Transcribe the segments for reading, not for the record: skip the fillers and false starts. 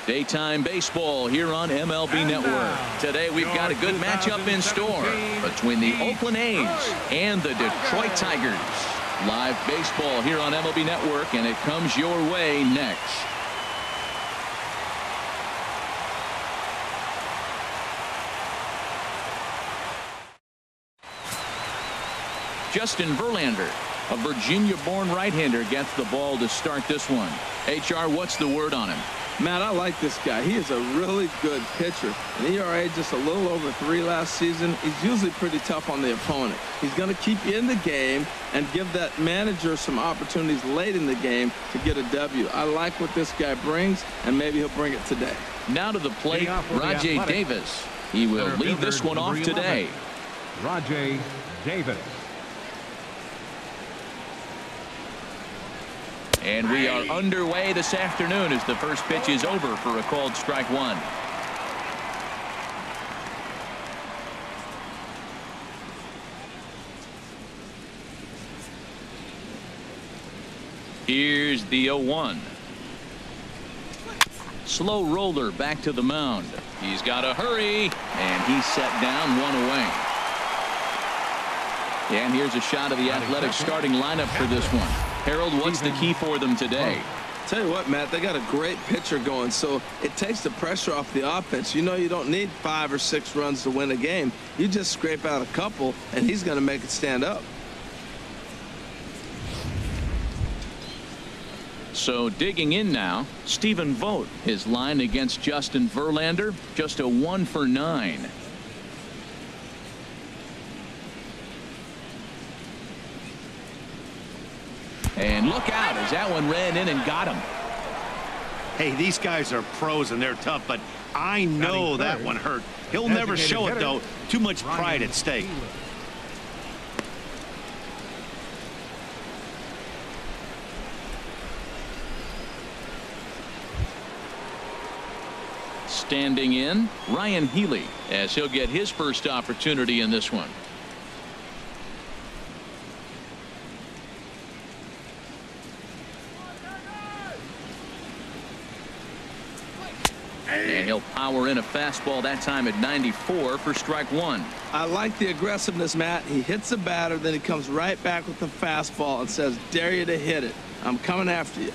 Daytime baseball here on MLB Network. Today we've got a good matchup in store between the Oakland A's and the Detroit Tigers. Live baseball here on MLB Network, and it comes your way next. Justin Verlander, a Virginia-born right-hander, gets the ball to start this one. HR, what's the word on him? Matt, I like this guy. He is a really good pitcher. An ERA just a little over 3 last season. He's usually pretty tough on the opponent. He's going to keep you in the game and give that manager some opportunities late in the game to get a W. I like what this guy brings, and maybe he'll bring it today. Now to the plate, Rajay Davis. He will lead this one off today. Rajay Davis. And we are underway this afternoon as the first pitch is over for a called strike one. Here's the 0-1. Slow roller back to the mound. He's got to hurry, and he's set down, one away. And here's a shot of the Athletics starting lineup for this one. Harold, what's the key for them today? Tell you what, Matt, they got a great pitcher going, so it takes the pressure off the offense. You know, you don't need 5 or 6 runs to win a game. You just scrape out a couple, and he's going to make it stand up. So digging in now, Stephen Vogt, his line against Justin Verlander, just a 1 for 9. And look out as that one ran in and got him. Hey, these guys are pros and they're tough, but I know that one hurt. He'll never show it, though. Too much pride at stake. Standing in, Ryan Healy, as he'll get his first opportunity in this one. And he'll power in a fastball that time at 94 for strike one. I like the aggressiveness, Matt. He hits the batter, then he comes right back with the fastball and says, dare you to hit it. I'm coming after you.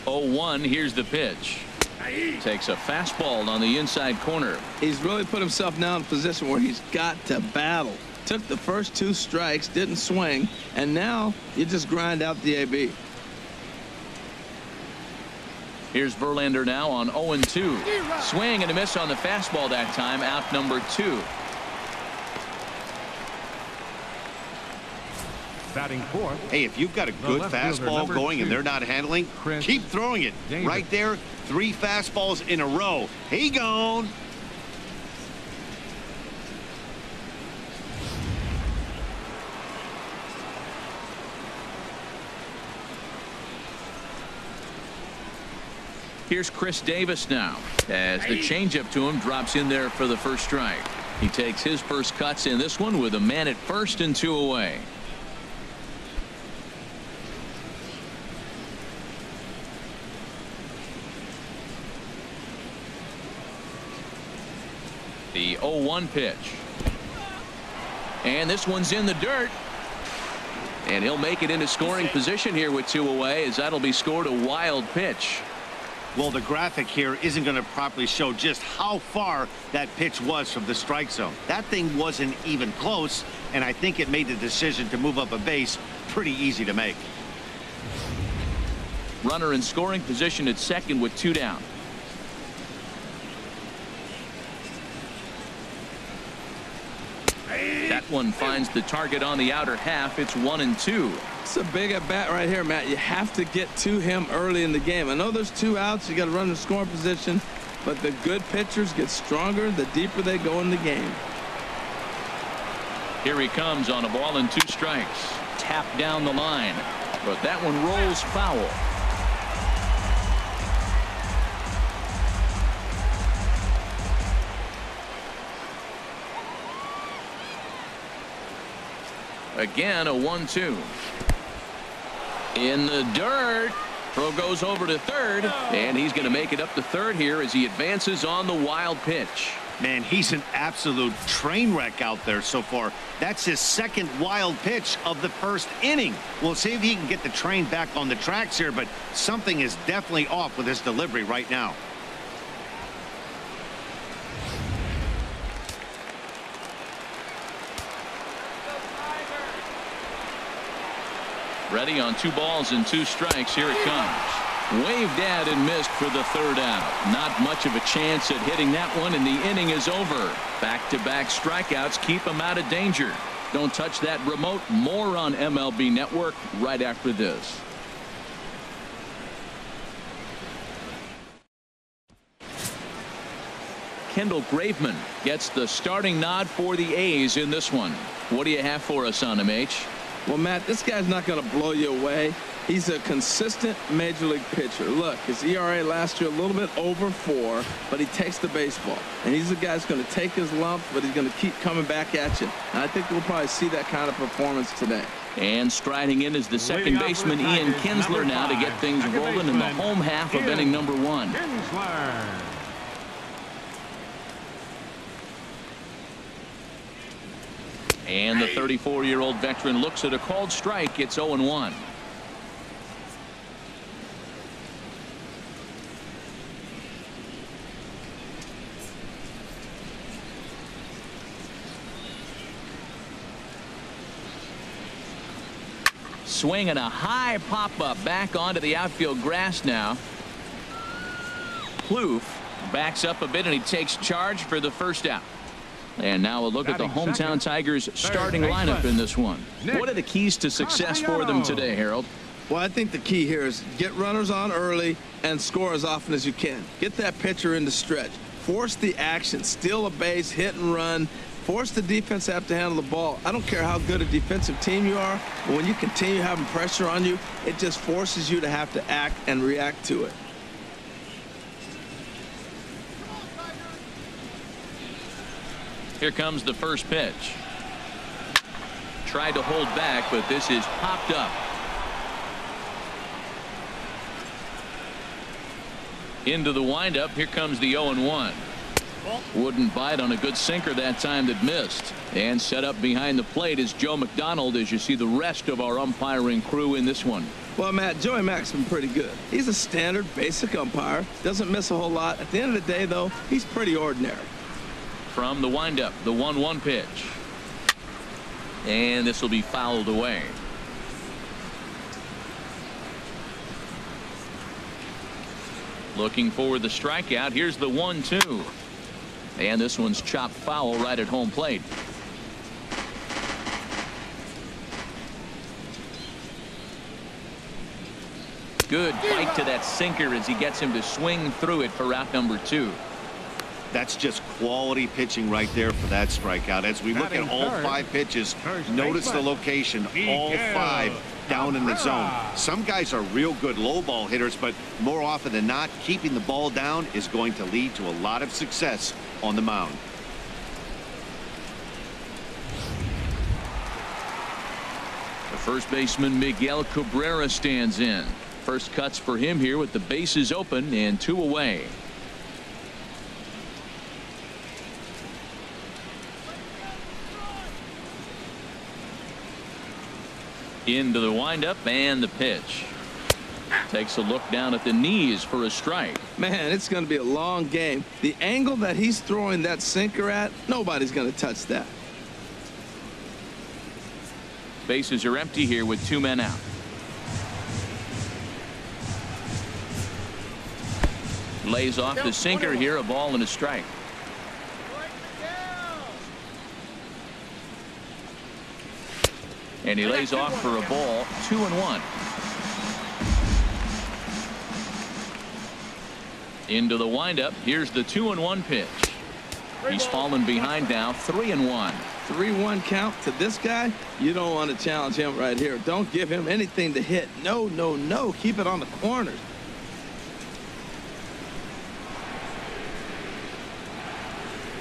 Oh, 1, here's the pitch. Takes a fastball on the inside corner. He's really put himself now in a position where he's got to battle. Took the first 2 strikes, didn't swing, and now you just grind out the AB. Here's Verlander now on 0-2. Swing and a miss on the fastball that time, out number 2. Batting fourth. Hey, if you've got a good fastball going and they're not handling, keep throwing it. Right there, 3 fastballs in a row. He gone. Here's Chris Davis now, as the changeup to him drops in there for the first strike. He takes his first cuts in this one with a man at first and 2 away. The 0-1 pitch. And this one's in the dirt. And he'll make it into scoring position here with 2 away, as that'll be scored a wild pitch. Well, the graphic here isn't going to properly show just how far that pitch was from the strike zone. That thing wasn't even close, and I think it made the decision to move up a base pretty easy to make. Runner in scoring position at second with 2 down. That one finds the target on the outer half. It's 1-2. It's a big at bat right here, Matt. You have to get to him early in the game. I know there's 2 outs. You got to run in scoring position, but the good pitchers get stronger the deeper they go in the game. Here he comes on a ball and 2 strikes. Tapped down the line, but that one rolls foul. Again, a 1-2. In the dirt. Throw goes over to third, and he's going to make it up to third here as he advances on the wild pitch. Man, he's an absolute train wreck out there so far. That's his second wild pitch of the first inning. We'll see if he can get the train back on the tracks here, but something is definitely off with his delivery right now. Ready on 2 balls and 2 strikes. Here it comes. Waved at and missed for the third out. Not much of a chance at hitting that one, and the inning is over. Back-to-back strikeouts keep him out of danger. Don't touch that remote. More on MLB Network right after this. Kendall Graveman gets the starting nod for the A's in this one. What do you have for us on him, H? Well, Matt, this guy's not going to blow you away. He's a consistent major league pitcher. Look, his ERA last year a little bit over 4, but he takes the baseball. And he's a guy that's going to take his lumps, but he's going to keep coming back at you. And I think we'll probably see that kind of performance today. And striding in is the second baseman, Ian Kinsler, now to get things rolling in the home half of inning number 1. And the 34-year-old veteran looks at a called strike. It's 0-1. Swing and a high pop-up back onto the outfield grass now. Plouffe backs up a bit, and he takes charge for the first out. And now a look at the hometown Tigers starting lineup in this one. What are the keys to success for them today, Harold? Well, I think the key here is get runners on early and score as often as you can. Get that pitcher into stretch. Force the action. Steal a base, hit and run. Force the defense to have to handle the ball. I don't care how good a defensive team you are, but when you continue having pressure on you, it just forces you to have to act and react to it. Here comes the first pitch. Tried to hold back, but this is popped up. Into the windup. Here comes the 0-1. Wouldn't bite on a good sinker that time that missed. And set up behind the plate is Joe McDonald as you see the rest of our umpiring crew in this one. Well, Matt, Joey Mack's been pretty good. He's a standard basic umpire. Doesn't miss a whole lot. At the end of the day, though, he's pretty ordinary. From the windup, the 1-1 pitch. And this will be fouled away. Looking for the strikeout. Here's the 1-2. And this one's chopped foul right at home plate. Good bite to that sinker as he gets him to swing through it for out number 2. That's just quality pitching right there for that strikeout. As we look at all 5 pitches, notice the location, all 5 down in the zone. Some guys are real good low ball hitters, but more often than not, keeping the ball down is going to lead to a lot of success on the mound. The first baseman Miguel Cabrera stands in. First cuts for him here with the bases open and 2 away. Into the windup and the pitch. Takes a look down at the knees for a strike. Man, it's going to be a long game. The angle that he's throwing that sinker at, nobody's going to touch that. Bases are empty here with 2 men out. Lays off the sinker here, a ball and a strike. And he lays off for a ball. 2-1. Into the windup. Here's the 2-1 pitch. He's fallen behind now. 3-1. 3-1 count to this guy. You don't want to challenge him right here. Don't give him anything to hit. No, no, no. Keep it on the corners.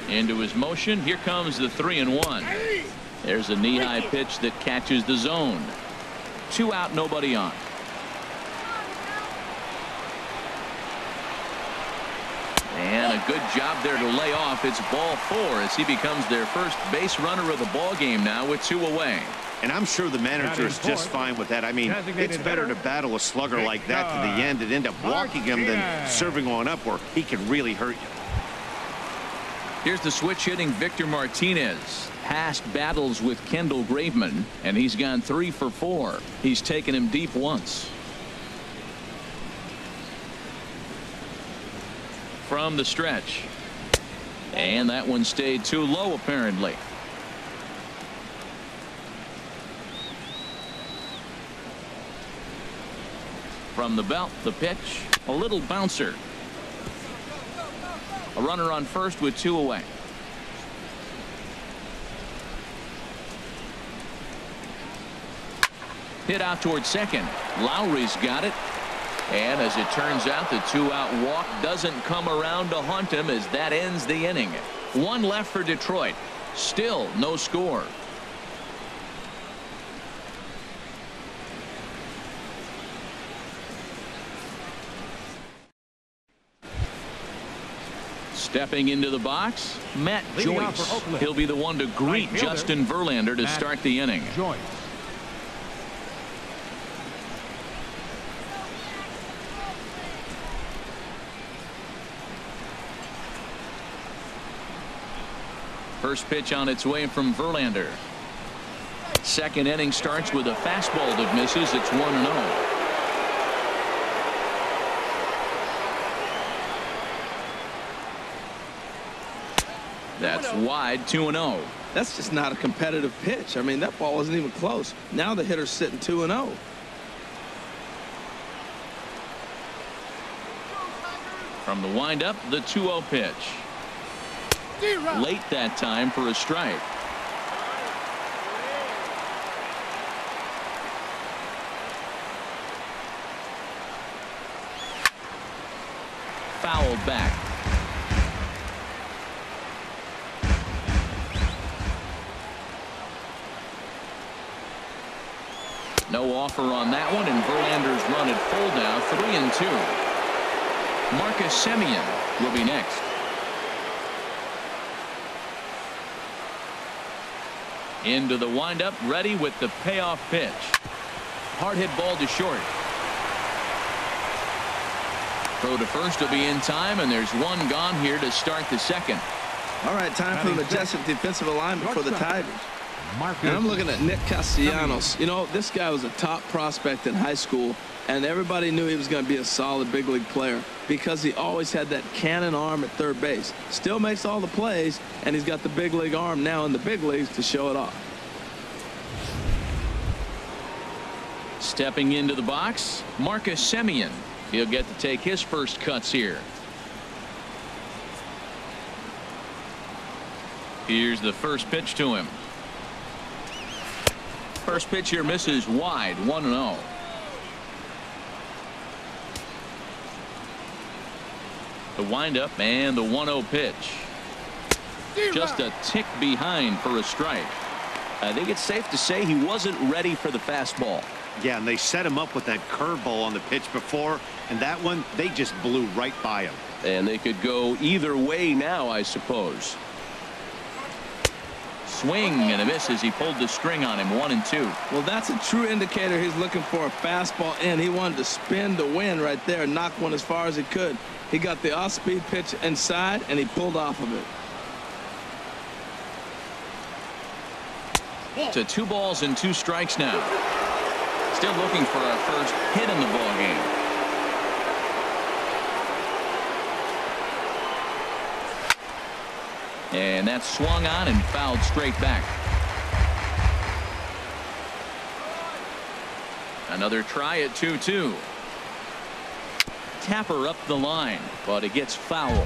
Into his motion. Here comes the 3-1. There's a knee-high pitch that catches the zone. 2 out, nobody on. And a good job there to lay off. It's ball 4 as he becomes their first base runner of the ball game now with 2 away. And I'm sure the manager is just fine with that. I mean, it's better to battle a slugger like that to the end and end up walking him than serving on up where he can really hurt you. Here's the switch hitting Victor Martinez. Past battles with Kendall Graveman, and he's gone 3 for 4. He's taken him deep once. From the stretch. And that one stayed too low apparently. From the belt, the pitch, a little bouncer. A runner on first with 2 away. Hit out towards second. Lowry's got it. And as it turns out, the 2-out walk doesn't come around to haunt him as that ends the inning. 1 left for Detroit. Still no score. Stepping into the box, Matt Joyce. He'll be the one to greet Justin Verlander to start the inning. Joyce. First pitch on its way from Verlander. Second inning starts with a fastball that misses. It's 1-0. That's wide, 2-0. That's just not a competitive pitch. I mean, that ball wasn't even close. Now the hitter's sitting 2-0. From the windup, the 2-0 pitch. Late that time for a strike. Fouled back. No offer on that one, and Verlander's run at full now, 3-2. Marcus Semien will be next. Into the windup, ready with the payoff pitch. Hard hit ball to short. Throw to first will be in time, and there's 1 gone here to start the second. All right, time for the majestic defensive alignment for the Tigers. And I'm looking at Nick Castellanos. You know, this guy was a top prospect in high school, and everybody knew he was going to be a solid big league player because he always had that cannon arm at third base. Still makes all the plays, and he's got the big league arm now in the big leagues to show it off. Stepping into the box, Marcus Semien. He'll get to take his first cuts here. Here's the first pitch to him. First pitch here misses wide, 1-0. The windup and the 1-0 pitch. Just a tick behind for a strike. I think it's safe to say he wasn't ready for the fastball. Yeah, and they set him up with that curveball on the pitch before, and that one, they just blew right by him. And they could go either way now, I suppose. Swing and a miss as he pulled the string on him, 1-2. Well, that's a true indicator he's looking for a fastball in. He wanted to spin to win right there, knock one as far as he could. He got the off-speed pitch inside, and he pulled off of it. To 2 balls and 2 strikes now. Still looking for our first hit in the ball game. And that's swung on and fouled straight back. Another try at 2-2. Tapper up the line, but it gets foul.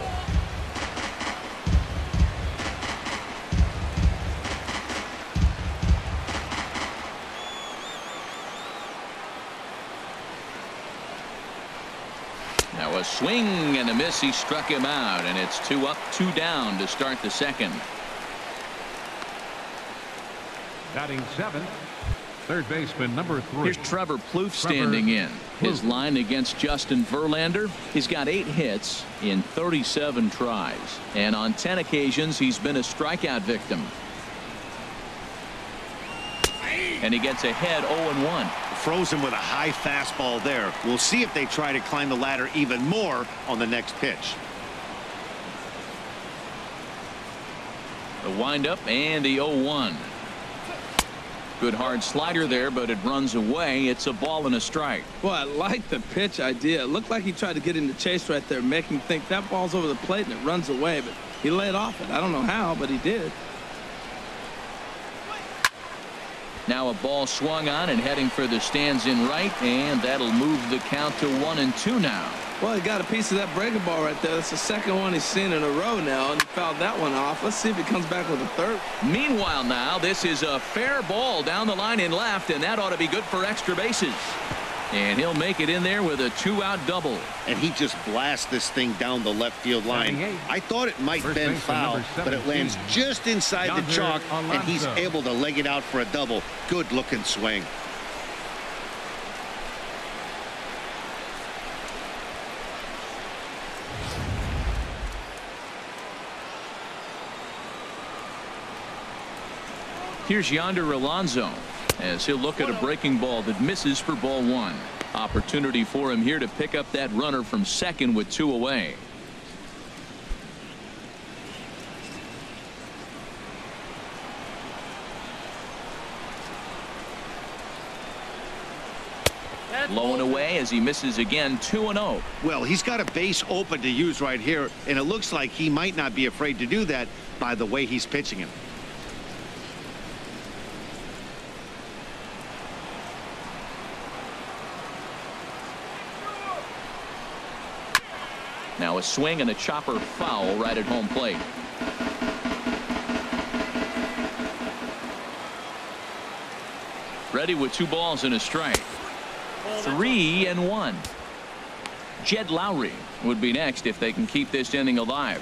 Now a swing and a miss. He struck him out, and it's 2 up, 2 down to start the second. Batting 7th, Third baseman, number 3. Here's Trevor Plouffe standing in. His line against Justin Verlander. He's got 8 hits in 37 tries. And on 10 occasions, he's been a strikeout victim. And he gets ahead 0-1. Frozen with a high fastball there. We'll see if they try to climb the ladder even more on the next pitch. The windup and the 0-1. Good hard slider there, but it runs away. It's a ball and a strike. Well, I like the pitch idea. It looked like he tried to get into chase right there, make him think that ball's over the plate and it runs away, but he laid off it. I don't know how, but he did. Now a ball swung on and heading for the stands in right, and that'll move the count to 1-2 now. Well, he got a piece of that breaking ball right there. That's the second one he's seen in a row now, and he fouled that one off. Let's see if he comes back with a third. Meanwhile now, this is a fair ball down the line in left, and that ought to be good for extra bases. And he'll make it in there with a 2-out double. And he just blasts this thing down the left field line. I thought it might bend foul, but it lands just inside the chalk, and he's able to leg it out for a double. Good looking swing. Here's Yonder Alonso as he'll look at a breaking ball that misses for ball 1. Opportunity for him here to pick up that runner from second with 2 away. Low and away as he misses again. 2-0. Well, he's got a base open to use right here, and it looks like he might not be afraid to do that by the way he's pitching him. Now a swing and a chopper foul right at home plate. Ready with 2 balls and a strike. 3-1. Jed Lowry would be next if they can keep this inning alive.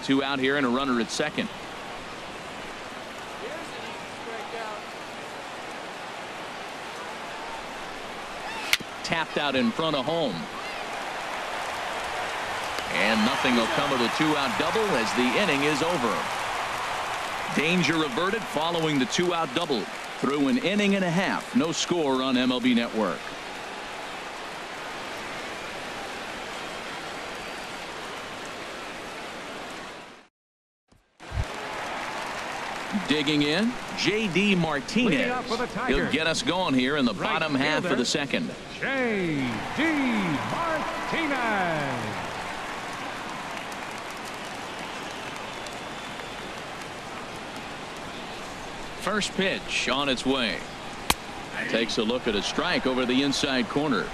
2 out here and a runner at second. Tapped out in front of home. And nothing will come of the 2-out double as the inning is over. Danger averted following the 2-out double. Through an inning and a half, no score on MLB Network. Digging in, J.D. Martinez. He'll get us going here in the bottom half of the second. J.D. Martinez. First pitch on its way. Takes a look at a strike over the inside corner.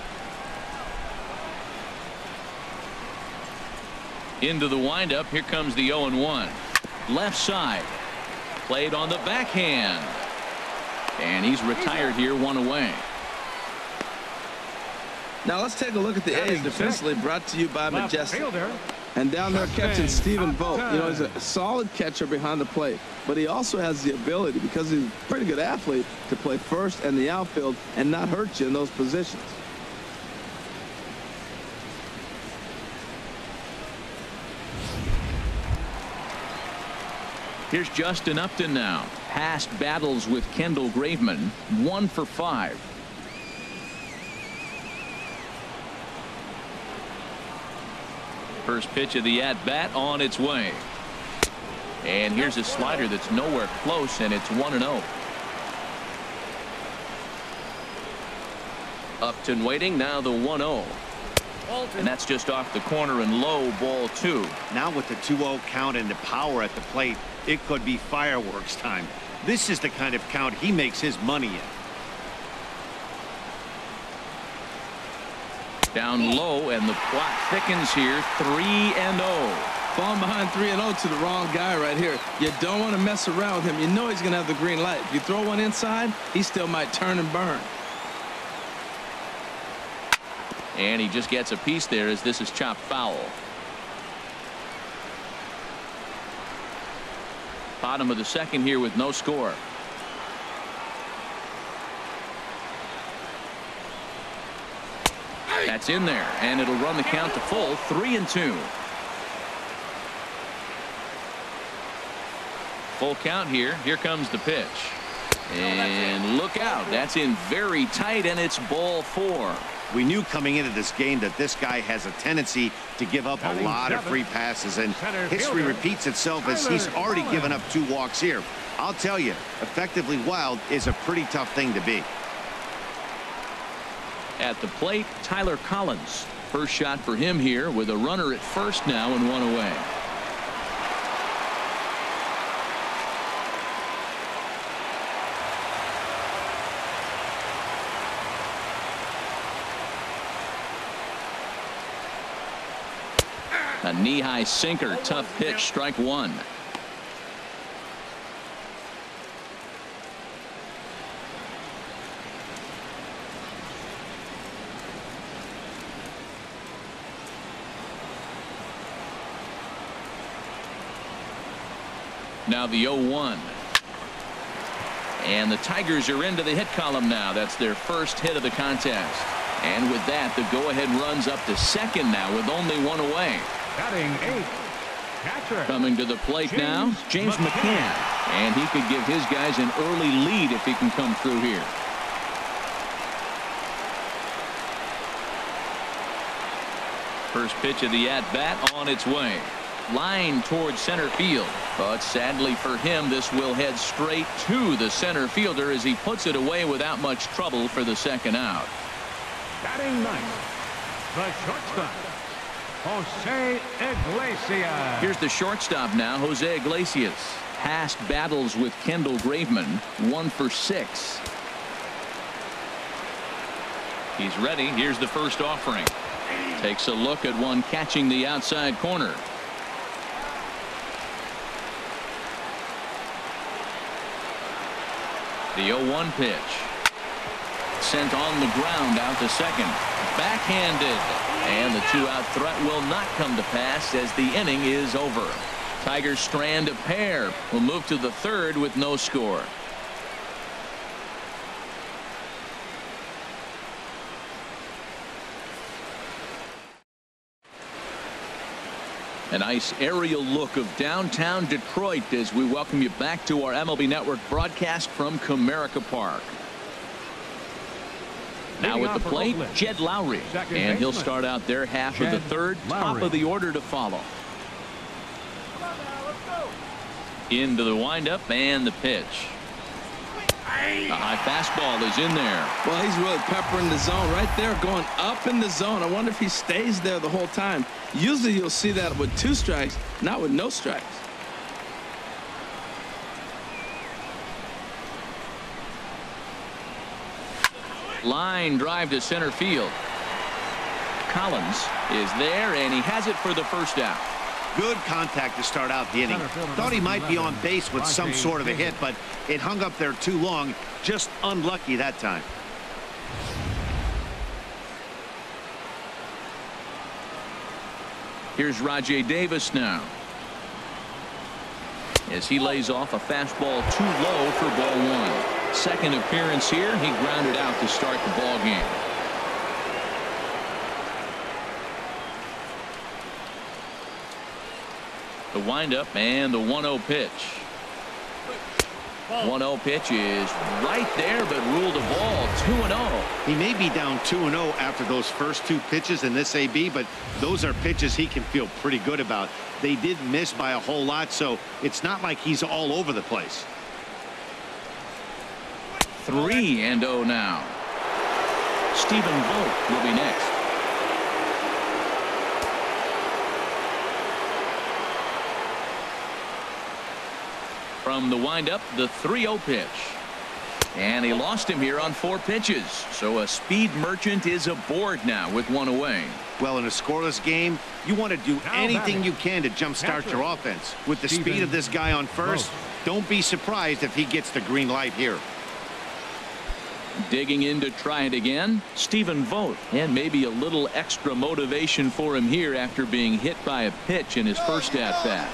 Into the windup. Here comes the 0-1. Left side. Played on the backhand. And he's retired here, 1 away. Now let's take a look at the A's defensively, brought to you by Majestic. And down there catching Stephen Vogt. You know, he's a solid catcher behind the plate, but he also has the ability, because he's a pretty good athlete, to play first and the outfield and not hurt you in those positions. Here's Justin Upton now. Past battles with Kendall Graveman, 1 for 5. First pitch of the at-bat on its way. And here's a slider that's nowhere close, and it's 1-0. Upton waiting, now the 1-0. And that's just off the corner and low, ball 2. Now with the 2-0 count and the power at the plate, it could be fireworks time. This is the kind of count he makes his money in. Down low, and the clock thickens here. 3-0. Falling behind 3-0 to the wrong guy right here. You don't want to mess around with him. You know he's going to have the green light. If you throw one inside, he still might turn and burn. And he just gets a piece there as this is chopped foul. Bottom of the second here with no score. That's in there, and it'll run the count to full 3-2. Full count here. Here comes the pitch. And look out. That's in very tight, and it's ball 4. We knew coming into this game that this guy has a tendency to give up a lot of free passes, and history repeats itself as he's already given up 2 walks here. I'll tell you, effectively wild is a pretty tough thing to be. At the plate, Tyler Collins. First shot for him here with a runner at first now and 1 away. A knee-high sinker, tough pitch, strike 1. Now the 0-1. And the Tigers are into the hit column now. That's their first hit of the contest. And with that, the go-ahead runs up to second now with only 1 away. Batting 8th, catcher. Coming to the plate now, James McCann. And he could give his guys an early lead if he can come through here. First pitch of the at-bat on its way. Line towards center field. But sadly for him, this will head straight to the center fielder as he puts it away without much trouble for the second out. Batting 9th, the shortstop, Jose Iglesias. Here's the shortstop now, Jose Iglesias. Past battles with Kendall Graveman, 1 for 6. He's ready. Here's the first offering. Takes a look at one catching the outside corner. The 0-1 pitch. Sent on the ground out to second. Backhanded. And the 2-out threat will not come to pass as the inning is over. Tigers strand a pair. Will move to the third with no score. A nice aerial look of downtown Detroit as we welcome you back to our MLB Network broadcast from Comerica Park. Now with the plate, Jed Lowry, and he'll start out their half of the third. Top of the order to follow. Into the windup and the pitch. A high fastball is in there. Well, he's really peppering the zone right there, going up in the zone. I wonder if he stays there the whole time. Usually you'll see that with 2 strikes, not with no strikes. Line drive to center field. Collins is there, and he has it for the first out. Good contact to start out the inning. Thought he might be on base with some sort of a hit, but it hung up there too long. Just unlucky that time. Here's Rajay Davis now. As he lays off a fastball too low for ball 1. Second appearance here. He grounded out to start the ball game. The windup and the 1-0 pitch. 1-0 pitch is right there, but ruled a ball. 2-0. He may be down 2-0 after those first 2 pitches in this AB, but those are pitches he can feel pretty good about. They did miss by a whole lot, so it's not like he's all over the place. 3-0 now. Stephen Vogt will be next. From the windup, the 3-0 pitch. And he lost him here on 4 pitches. So a speed merchant is aboard now with 1 away. Well, in a scoreless game, you want to do anything you can to jumpstart your offense. With the speed of this guy on first, don't be surprised if he gets the green light here. Digging in to try it again, Stephen Vogt. And maybe a little extra motivation for him here after being hit by a pitch in his first at-bat.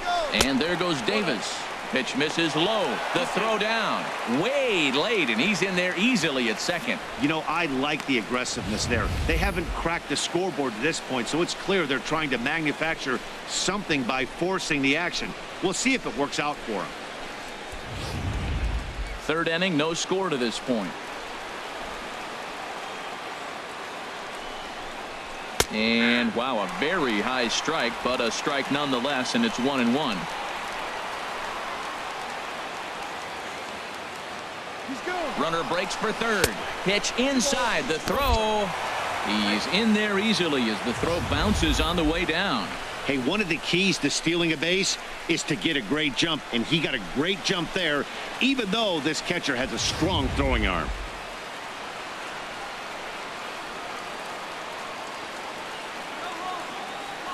And there goes Davis. Pitch misses low. The throw down. Way late, and he's in there easily at second. You know, I like the aggressiveness there. They haven't cracked the scoreboard to this point, so it's clear they're trying to manufacture something by forcing the action. We'll see if it works out for them. Third inning, no score to this point. And wow, a very high strike, but a strike nonetheless, and it's 1-1. Runner breaks for third. Pitch inside. The throw. He's in there easily as the throw bounces on the way down. Hey, one of the keys to stealing a base is to get a great jump, and he got a great jump there, even though this catcher has a strong throwing arm.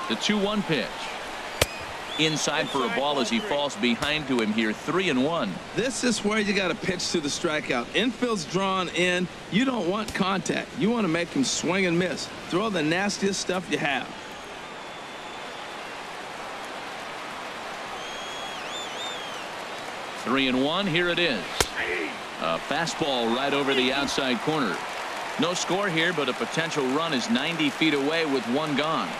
The 2-1 pitch. Inside for a ball as he falls behind to him here. 3-1. This is where you got to pitch to the strikeout. Infield's drawn in. You don't want contact. You want to make him swing and miss. Throw the nastiest stuff you have. Three and one. Here it is. A fastball right over the outside corner. No score here, but a potential run is 90 feet away with one gone.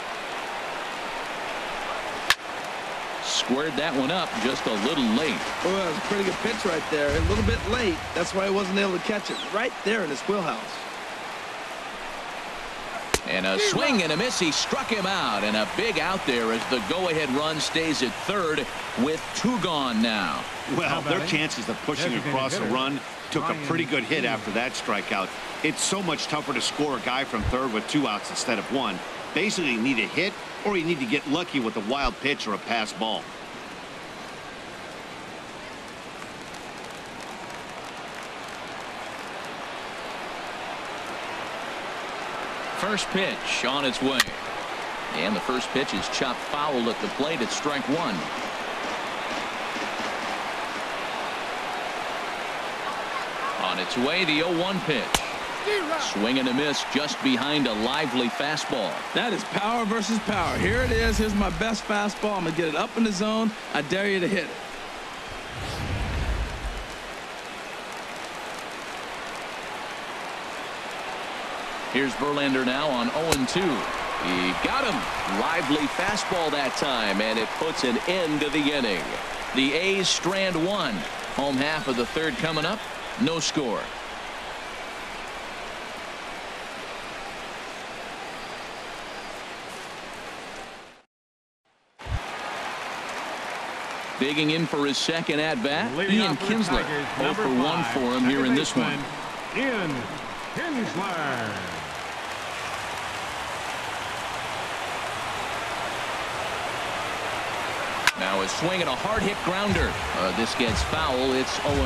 Squared that one up just a little late. Oh, that was a pretty good pitch right there. A little bit late. That's why he wasn't able to catch it. Right there in his wheelhouse. And a swing and a miss. He struck him out. And a big out there as the go-ahead run stays at third with two gone now. Well, their chances of pushing across a run took a pretty good hit after that strikeout. It's so much tougher to score a guy from third with two outs instead of one. Basically, you need a hit or you need to get lucky with a wild pitch or a pass ball. First pitch on its way. And the first pitch is chopped foul at the plate at strike one. On its way, the 0-1 pitch. Swing and a miss just behind a lively fastball. That is power versus power. Here it is. Here's my best fastball. I'm going to get it up in the zone. I dare you to hit it. Here's Verlander now on 0-2. He got him. Lively fastball that time, and it puts an end to the inning. The A's strand one. Home half of the third coming up. No score. Digging in for his second at-bat, Ian Kinsler. 0 for 1 for him here in this one. Ian Kinsler. Now a swing and a hard hit grounder. This gets foul. It's 0-1.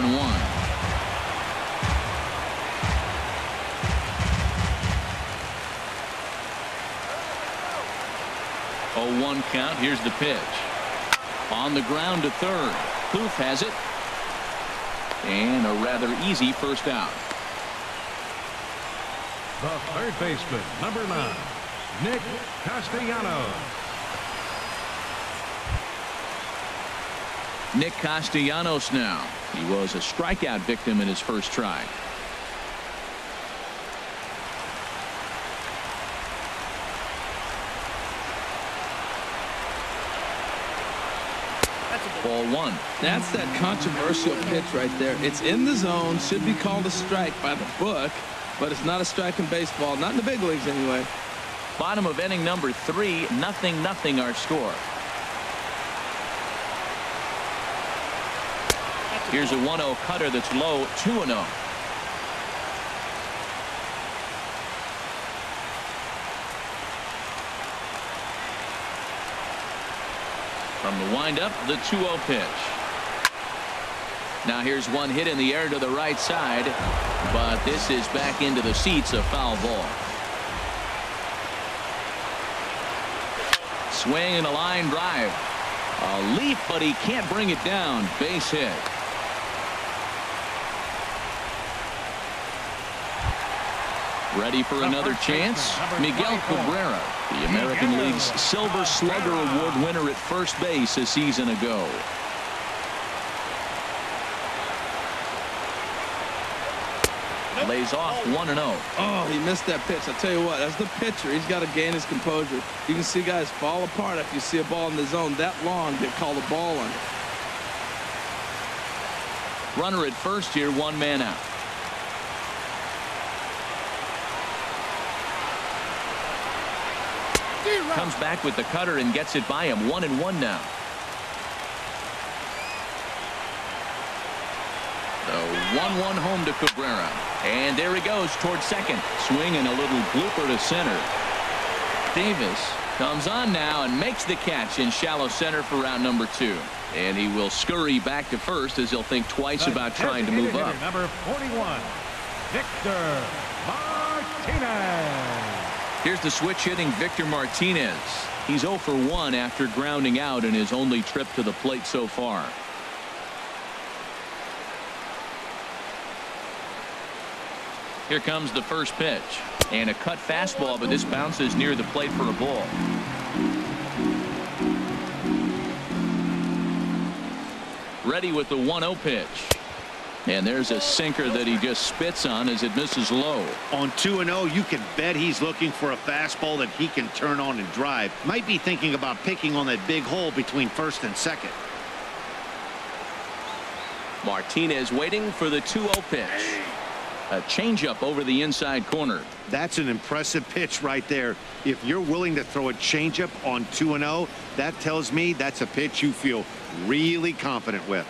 0-1 count. Here's the pitch. On the ground to third. Booth has it. And a rather easy first out. The third baseman, number 9, Nick Castellanos. Nick Castellanos now. He was a strikeout victim in his first try. Ball one. That's that controversial pitch right there. It's in the zone. Should be called a strike by the book, but it's not a strike in baseball. Not in the big leagues anyway. Bottom of inning number 3. 0-0 our score. Here's a 1-0 cutter that's low. 2-0. From the windup, the 2-0 pitch. Now here's one hit in the air to the right side, but this is back into the seats, a foul ball. Swing and a line drive. A leap, but he can't bring it down. Base hit. Ready for another chance? Miguel Cabrera, the American League's Silver Slugger Award winner at first base a season ago. lays off 1-0. Oh, he missed that pitch. I tell you what, as the pitcher, he's got to gain his composure. You can see guys fall apart if you see a ball in the zone that long, get called a ball on it. Runner at first here, 1 man out. Comes back with the cutter and gets it by him. 1-1 now. The 1-1 home to Cabrera. And there he goes towards second. Swing and a little blooper to center. Davis comes on now and makes the catch in shallow center for round number 2. And he will scurry back to first as he'll think twice about trying to move up. Number 41, Victor Martinez. Here's the switch hitting Victor Martinez. He's 0 for 1 after grounding out in his only trip to the plate so far. Here comes the first pitch. And a cut fastball, but this bounces near the plate for a ball. Ready with the 1-0 pitch. And there's a sinker that he just spits on as it misses low. On 2-0, you can bet he's looking for a fastball that he can turn on and drive. Might be thinking about picking on that big hole between first and second. Martinez waiting for the 2-0 pitch. A changeup over the inside corner. That's an impressive pitch right there. If you're willing to throw a changeup on 2-0, that tells me that's a pitch you feel really confident with.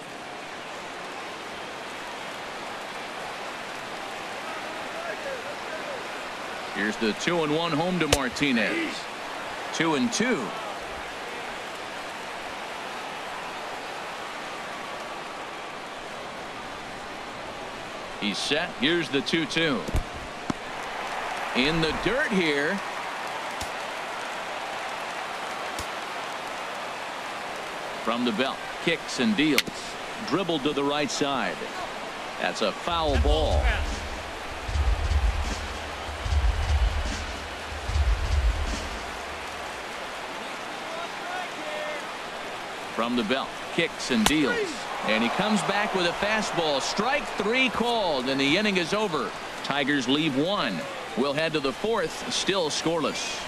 Here's the 2-1 home to Martinez. 2-2. He's set. Here's the 2-2. In the dirt here. From the belt. Kicks and deals. Dribbled to the right side. That's a foul ball. From the belt. Kicks and deals. And he comes back with a fastball. Strike 3 called, and the inning is over. Tigers leave 1. We'll head to the 4th, still scoreless.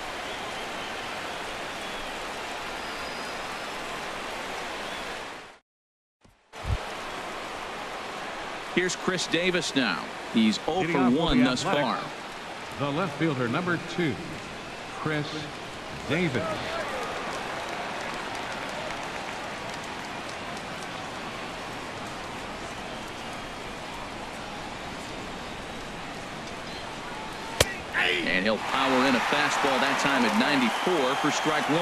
Here's Chris Davis now. He's 0 for 1 thus far. The left fielder, number 2, Chris Davis. And he'll power in a fastball that time at 94 for strike 1.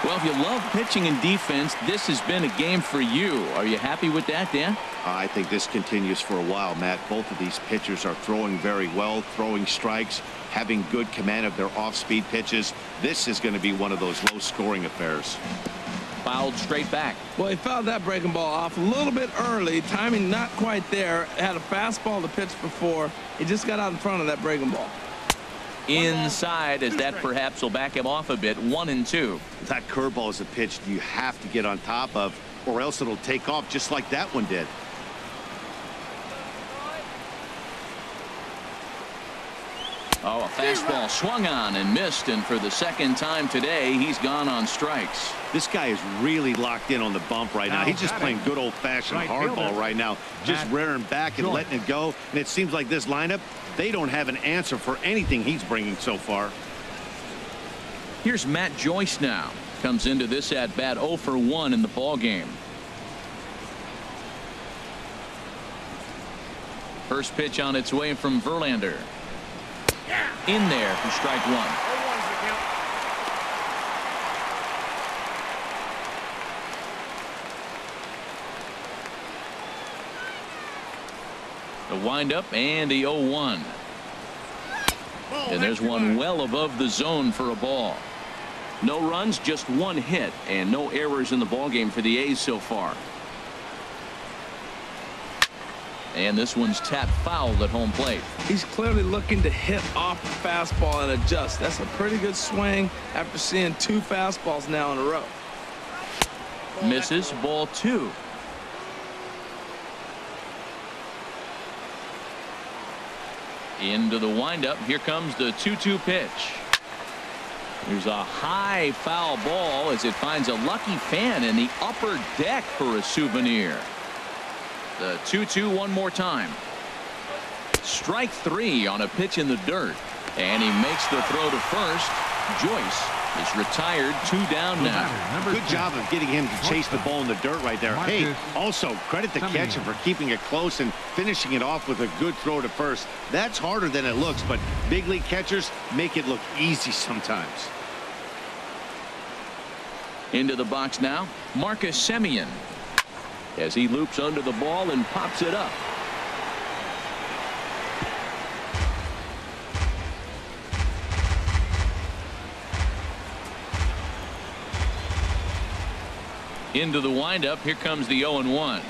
Well, if you love pitching and defense, this has been a game for you. Are you happy with that, Dan? I think this continues for a while, Matt. Both of these pitchers are throwing very well, throwing strikes, having good command of their off-speed pitches. This is going to be one of those low-scoring affairs. Fouled straight back. Well, he fouled that breaking ball off a little bit early. Timing not quite there. Had a fastball to pitch before. He just got out in front of that breaking ball. Inside, as that perhaps will back him off a bit. 1-2. That curveball is a pitch you have to get on top of, or else it'll take off just like that one did. Oh, a fastball swung on and missed, and for the second time today, he's gone on strikes. This guy is really locked in on the bump right now. He's just playing good old-fashioned hardball right now, just rearing back and letting it go. And it seems like this lineup, they don't have an answer for anything he's bringing so far. Here's Matt Joyce now. Comes into this at-bat 0 for 1 in the ballgame. First pitch on its way from Verlander. In there for strike 1. The windup and the 0-1. And there's one well above the zone for a ball. No runs, just 1 hit, and no errors in the ballgame for the A's so far. And this one's tapped foul at home plate. He's clearly looking to hit off the fastball and adjust. That's a pretty good swing after seeing 2 fastballs now in a row. Misses, ball 2. Into the windup. Here comes the 2-2 pitch. There's a high foul ball as it finds a lucky fan in the upper deck for a souvenir. The 2-2 one more time. Strike 3 on a pitch in the dirt. And he makes the throw to first. Joyce is retired, 2 down now. Good job of getting him to chase the ball in the dirt right there. Hey, also credit the catcher for keeping it close and finishing it off with a good throw to first. That's harder than it looks, but big league catchers make it look easy sometimes. Into the box now, Marcus Semien, as he loops under the ball and pops it up. Into the windup. Here comes the 0-1.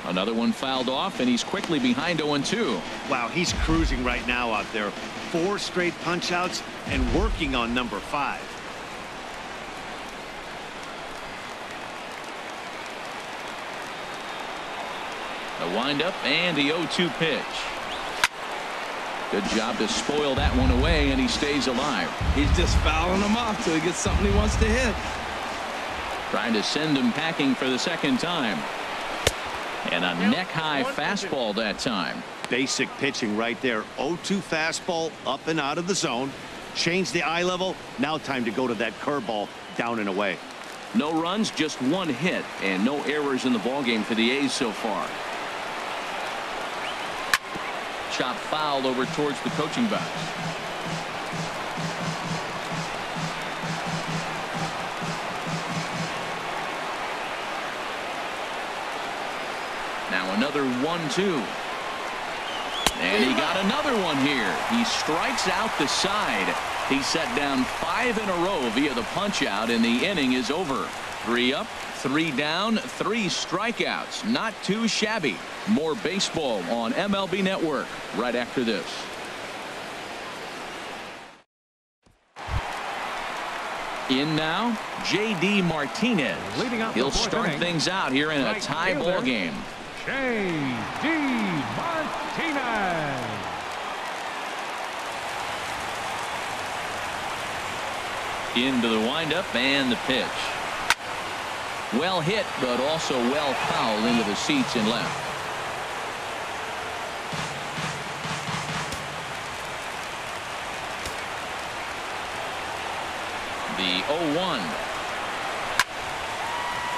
Another one fouled off, and he's quickly behind 0-2. Wow, he's cruising right now out there. 4 straight punch outs and working on number 5. The windup and the 0-2 pitch. Good job to spoil that one away, and he stays alive. He's just fouling them off till he gets something he wants to hit. Trying to send him packing for the second time. And a neck-high fastball that time. Basic pitching right there. 0-2 fastball up and out of the zone. Change the eye level. Now time to go to that curveball down and away. No runs, just 1 hit, and no errors in the ballgame for the A's so far. Chop foul over towards the coaching box. Now another 1-2. And he got another one here. He strikes out the side. He set down 5 in a row via the punch out, and the inning is over. 3 up, 3 down, 3 strikeouts. Not too shabby. More baseball on MLB Network right after this. In now, J.D. Martinez. He'll start things out here in a tie ball game. J.D. Martinez. Into the windup and the pitch. Well hit, but also well fouled into the seats and left. The 0-1.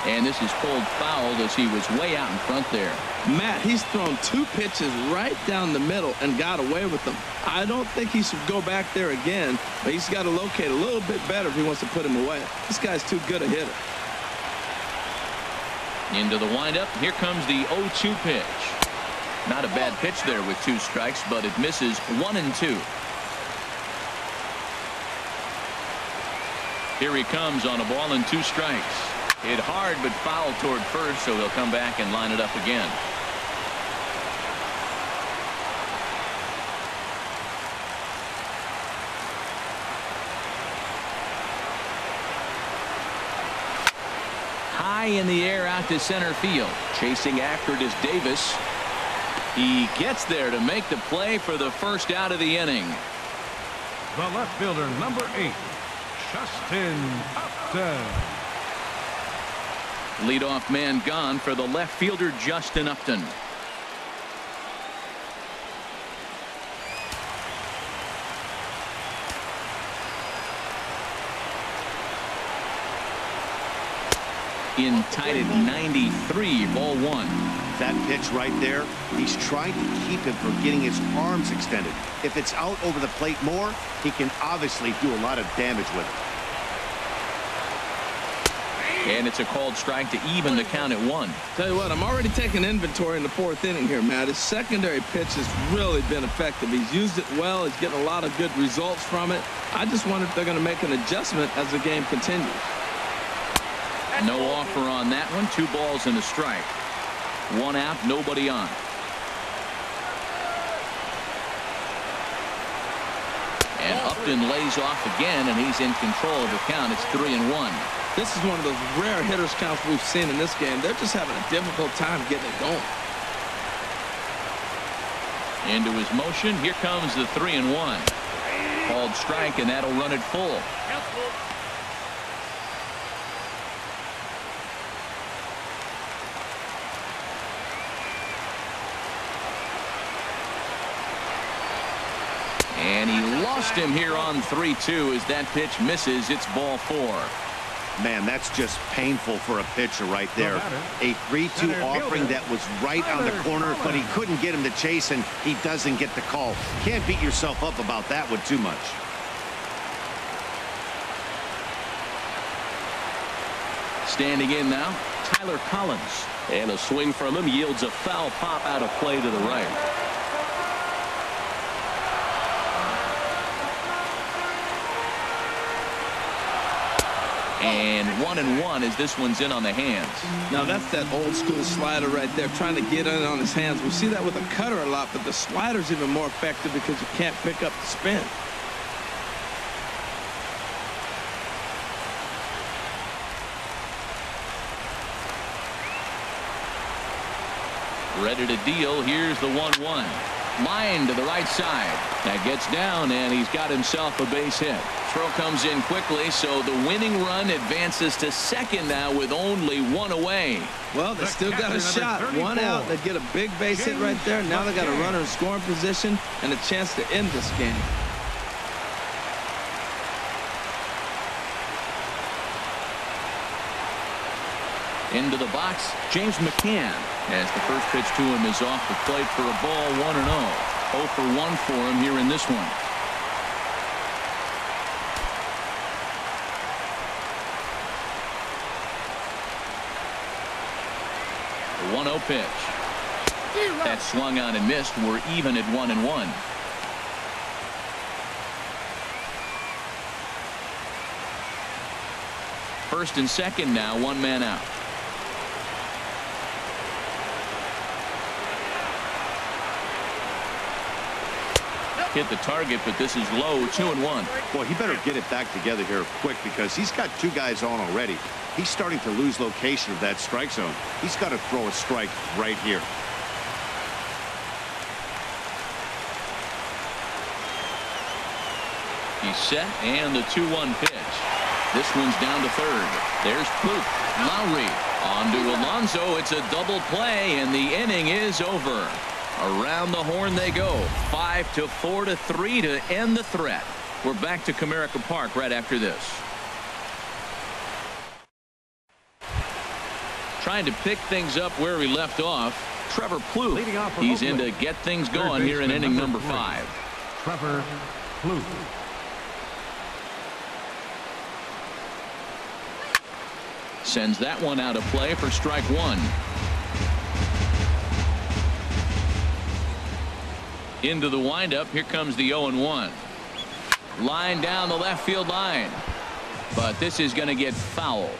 And this is pulled fouled as he was way out in front there. Matt, he's thrown 2 pitches right down the middle and got away with them. I don't think he should go back there again, but he's got to locate a little bit better if he wants to put him away. This guy's too good a hitter. Into the windup. Here comes the 0-2 pitch. Not a bad pitch there with 2 strikes, but it misses 1 and 2. Here he comes on a ball and 2 strikes. Hit hard but fouled toward first, so he'll come back and line it up again. High in the air out to center field. Chasing after it is Davis. He gets there to make the play for the first out of the inning. The left fielder, number 8, Justin Upton. Leadoff man gone for the left fielder, Justin Upton. In tied at 93, ball 1. That pitch right there, he's trying to keep him from getting his arms extended. If it's out over the plate more, he can obviously do a lot of damage with it. And it's a called strike to even the count at 1. Tell you what, I'm already taking inventory in the 4th inning here, Matt. His secondary pitch has really been effective. He's used it well. He's getting a lot of good results from it. I just wonder if they're going to make an adjustment as the game continues. No offer on that one. 2 balls and a strike. 1 out, nobody on. And Upton lays off again, and he's in control of the count. It's 3-1. This is one of those rare hitters counts we've seen in this game. They're just having a difficult time getting it going. Into his motion. Here comes the 3-1. Called strike, and that'll run it full. And he lost him here on 3-2 as that pitch misses. It's ball 4. Man, that's just painful for a pitcher right there. A 3-2 offering that was right on the corner, but he couldn't get him to chase, and he doesn't get the call. Can't beat yourself up about that one too much. Standing in now, Tyler Collins. And a swing from him yields a foul pop out of play to the right. And 1-1 as this one's in on the hands. Now that's that old school slider right there, trying to get in on his hands. We see that with a cutter a lot, but the slider's even more effective because you can't pick up the spin. Ready to deal. Here's the 1-1. Line to the right side. That gets down, and he's got himself a base hit. Throw comes in quickly, so the winning run advances to second now with only one away. Well, they still got a shot. One out. They get a big base hit right there. Now they got a runner in scoring position and a chance to end this game. Into the box, James McCann, as the first pitch to him is off the plate for a ball. 1-0. 0 for 1 for him here in this one. The 1-0 pitch. That swung on and missed. We're even at 1-1. First and second now, one man out. Hit the target, but this is low. 2-1. Boy, he better get it back together here quick because he's got 2 guys on already. He's starting to lose location of that strike zone. He's got to throw a strike right here. He's set, and the 2-1 pitch. This one's down to third. There's Plouffe. Lowry on to Alonso. It's a double play, and the inning is over. Around the horn they go. 5-4 to 3 to end the threat. We're back to Comerica Park right after this. Trying to pick things up where we left off. Trevor Plouffe. He's in to get things going here in inning number 5. Trevor Plouffe. Sends that one out of play for strike 1. Into the windup. Here comes the 0-1. Line down the left field line. But this is going to get foul.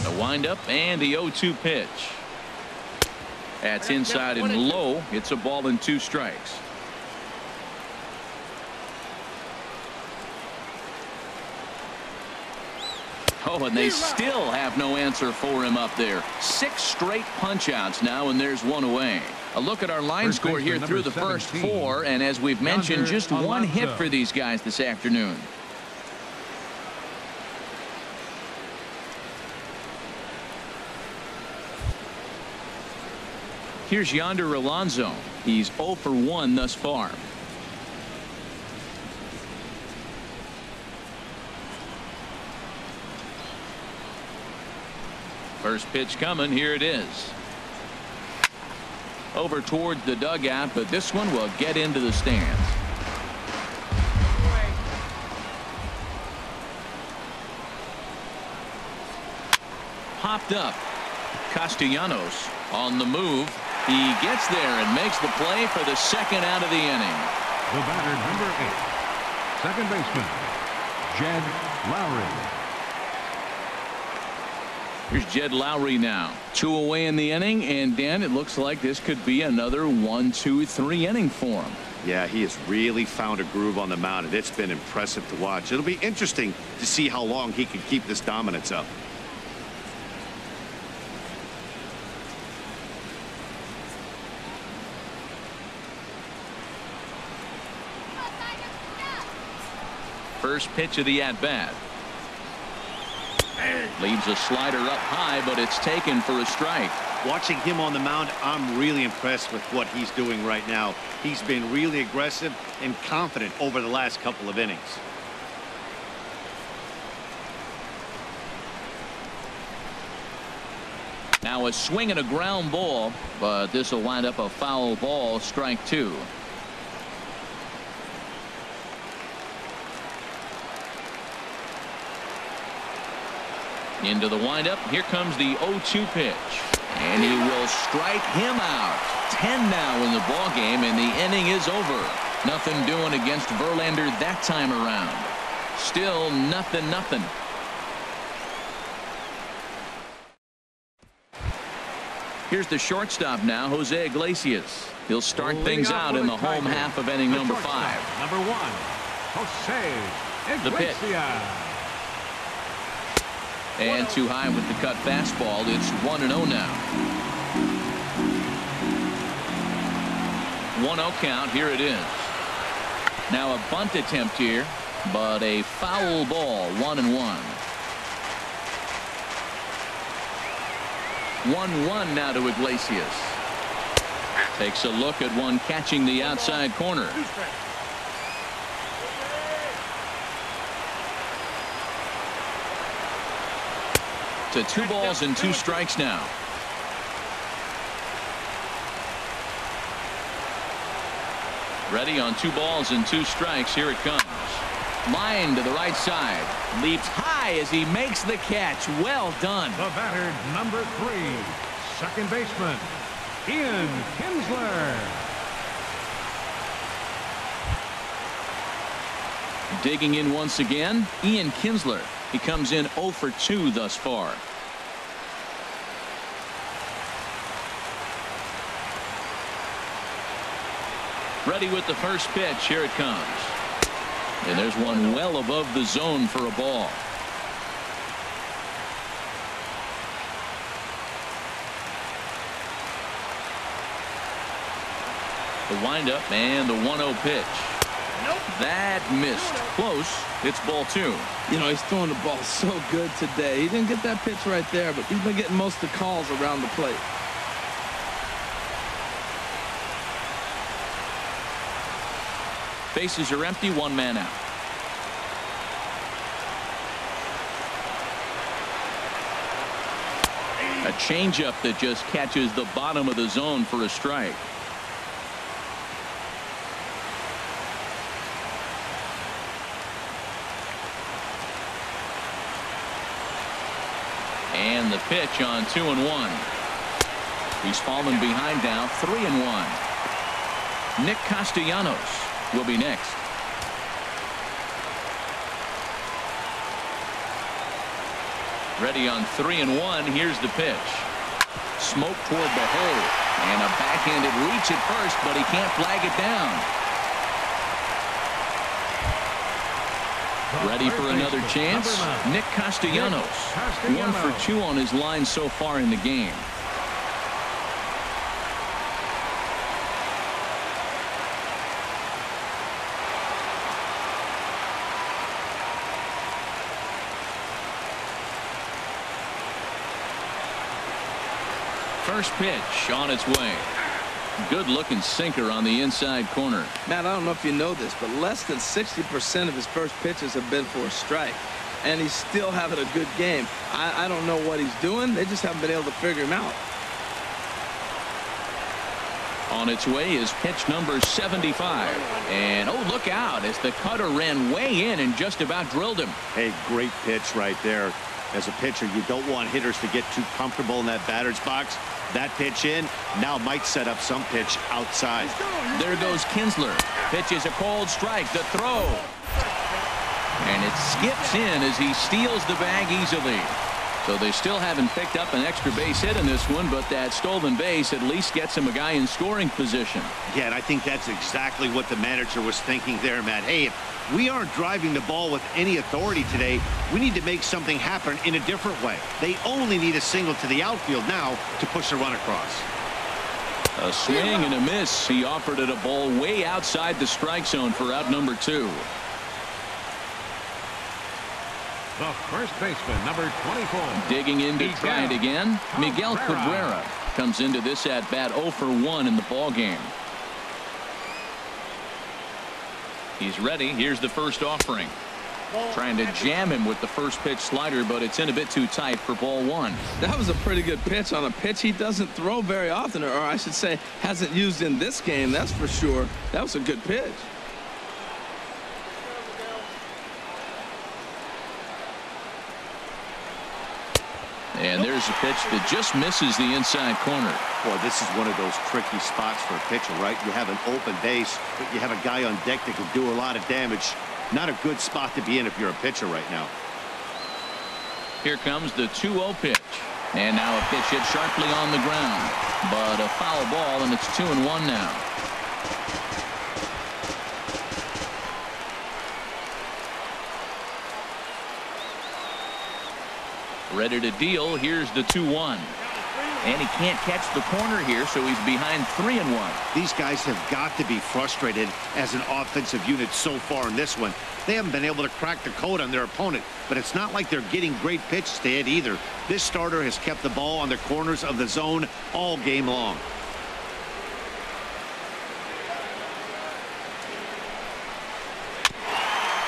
The windup and the 0-2 pitch. That's inside and low. It's a ball and 2 strikes. Oh, and they still have no answer for him up there. 6 straight punch-outs now, and there's 1 away. A look at our line score here through the first 4, and as we've mentioned, just 1 hit for these guys this afternoon. Here's Yonder Alonso. He's 0 for 1 thus far. First pitch coming. Here it is. Over towards the dugout, but this one will get into the stands. Popped up. Castellanos on the move. He gets there and makes the play for the second out of the inning. The batter, number 8, second baseman, Jed Lowry. Here's Jed Lowry now. 2 away in the inning, and Dan, it looks like this could be another 1, 2, 3 inning for him. Yeah, he has really found a groove on the mound, and it's been impressive to watch. It'll be interesting to see how long he can keep this dominance up. First pitch of the at-bat. Leaves a slider up high, but it's taken for a strike. Watching him on the mound, I'm really impressed with what he's doing right now. He's been really aggressive and confident over the last couple of innings. Now a swing and a ground ball, but this will wind up a foul ball, strike two. Into the windup. Here comes the 0-2 pitch. And he will strike him out. 10 now in the ball game, and the inning is over. Nothing doing against Verlander that time around. Still nothing. Here's the shortstop now, Jose Iglesias. He'll start things out in the home half of inning number 5. Number 1, Jose The pitch. Iglesias. And too high with the cut fastball. It's 1-0 now. 1-0 count. Here it is. Now a bunt attempt here, but a foul ball. 1-1. 1-1 now to Iglesias. Takes a look at one catching the outside corner. To 2 balls and 2 strikes now. Ready on 2 balls and 2 strikes. Here it comes. Line to the right side. Leaps high as he makes the catch. Well done. The batter, number 3, second baseman, Ian Kinsler. Digging in once again, Ian Kinsler. He comes in 0 for 2 thus far. Ready with the first pitch. Here it comes. And there's one well above the zone for a ball. The windup and the 1-0 pitch. That missed. Close. It's ball 2. You know, he's throwing the ball so good today. He didn't get that pitch right there, but he's been getting most of the calls around the plate. Bases are empty. 1 man out. A changeup that just catches the bottom of the zone for a strike. And the pitch on 2-1. He's fallen behind now. 3-1. Nick Castellanos will be next. Ready on 3-1. Here's the pitch. Smoke toward the hole. And a backhanded reach at first, but he can't flag it down. Ready for another chance. Nick Castellanos. 1 for 2 on his line so far in the game. First pitch on its way. Good looking sinker on the inside corner. Matt, I don't know if you know this, but less than 60% of his first pitches have been for a strike. And he's still having a good game. I don't know what he's doing. They just haven't been able to figure him out. On its way is pitch number 75. And oh, look out as the cutter ran way in and just about drilled him. Hey, great pitch right there. As a pitcher, you don't want hitters to get too comfortable in that batter's box. That pitch in now might set up some pitch outside. There goes Kinsler. Pitch is a cold strike. The throw. And it skips in as he steals the bag easily. So they still haven't picked up an extra base hit in this one, but that stolen base at least gets him a guy in scoring position. Yeah, and I think that's exactly what the manager was thinking there, Matt. Hey, if we aren't driving the ball with any authority today, we need to make something happen in a different way. They only need a single to the outfield now to push a run across. A swing and a miss. He offered it a ball way outside the strike zone for out number 2. The first baseman, number 24. Digging in to try it again. Miguel Cabrera comes into this at bat 0 for 1 in the ball game. He's ready. Here's the first offering. Trying to jam him with the first pitch slider, but it's in a bit too tight for ball 1. That was a pretty good pitch on a pitch he doesn't throw very often, or I should say hasn't used in this game, that's for sure. That was a good pitch. And there's a pitch that just misses the inside corner. Boy, this is one of those tricky spots for a pitcher, right? You have an open base, but you have a guy on deck that can do a lot of damage. Not a good spot to be in if you're a pitcher right now. Here comes the 2-0 pitch. And now a pitch hit sharply on the ground. But a foul ball, and it's 2-1 now. Ready to deal. Here's the 2-1. And he can't catch the corner here, so he's behind 3-1. These guys have got to be frustrated as an offensive unit so far in this one. They haven't been able to crack the code on their opponent, but it's not like they're getting great pitches to hit either. This starter has kept the ball on the corners of the zone all game long.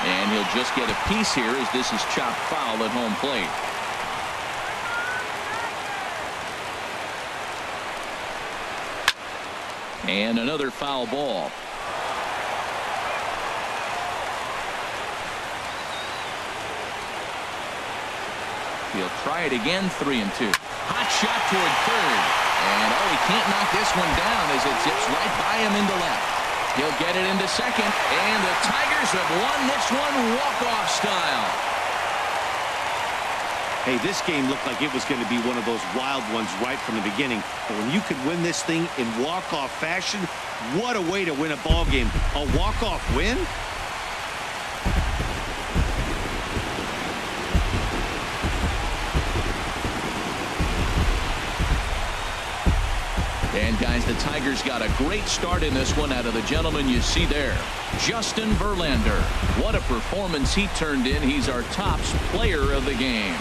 And he'll just get a piece here as this is chopped foul at home plate. And another foul ball. He'll try it again, 3-2. Hot shot toward third. And oh, he can't knock this one down as it zips right by him into left. He'll get it into second. And the Tigers have won this one walk-off style. Hey, this game looked like it was going to be one of those wild ones right from the beginning. But when you could win this thing in walk-off fashion, what a way to win a ball game. A walk-off win? And guys, the Tigers got a great start in this one out of the gentleman you see there, Justin Verlander. What a performance he turned in. He's our tops player of the game.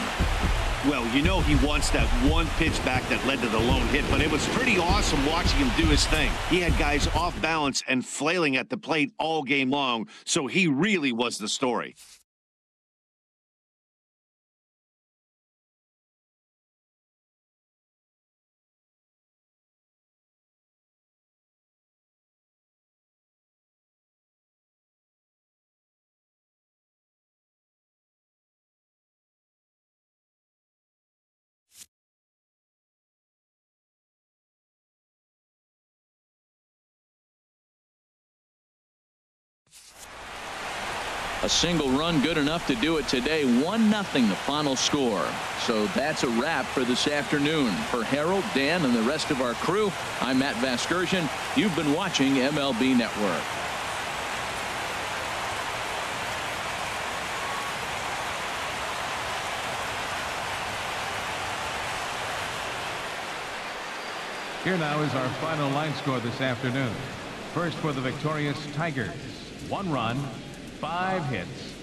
Well, you know he wants that one pitch back that led to the lone hit, but it was pretty awesome watching him do his thing. He had guys off balance and flailing at the plate all game long, so he really was the story. A single run good enough to do it today. 1-0 the final score. So that's a wrap for this afternoon. For Harold, Dan, and the rest of our crew, I'm Matt Vasgersian. You've been watching MLB Network. Here now is our final line score this afternoon. First for the victorious Tigers. 1 run, 5 hits,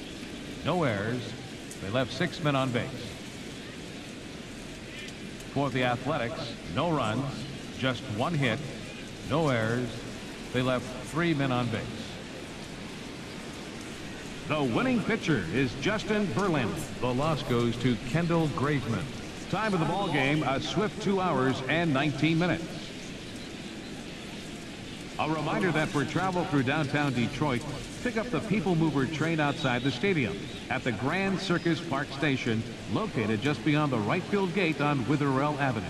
no errors. They left 6 men on base. For the Athletics, no runs, just 1 hit, no errors. They left 3 men on base. The winning pitcher is Justin Verlander. The loss goes to Kendall Graveman. Time of the ball game, a swift 2 hours and 19 minutes. A reminder that for travel through downtown Detroit, pick up the People Mover train outside the stadium at the Grand Circus Park Station, located just beyond the right field gate on Witherell Avenue.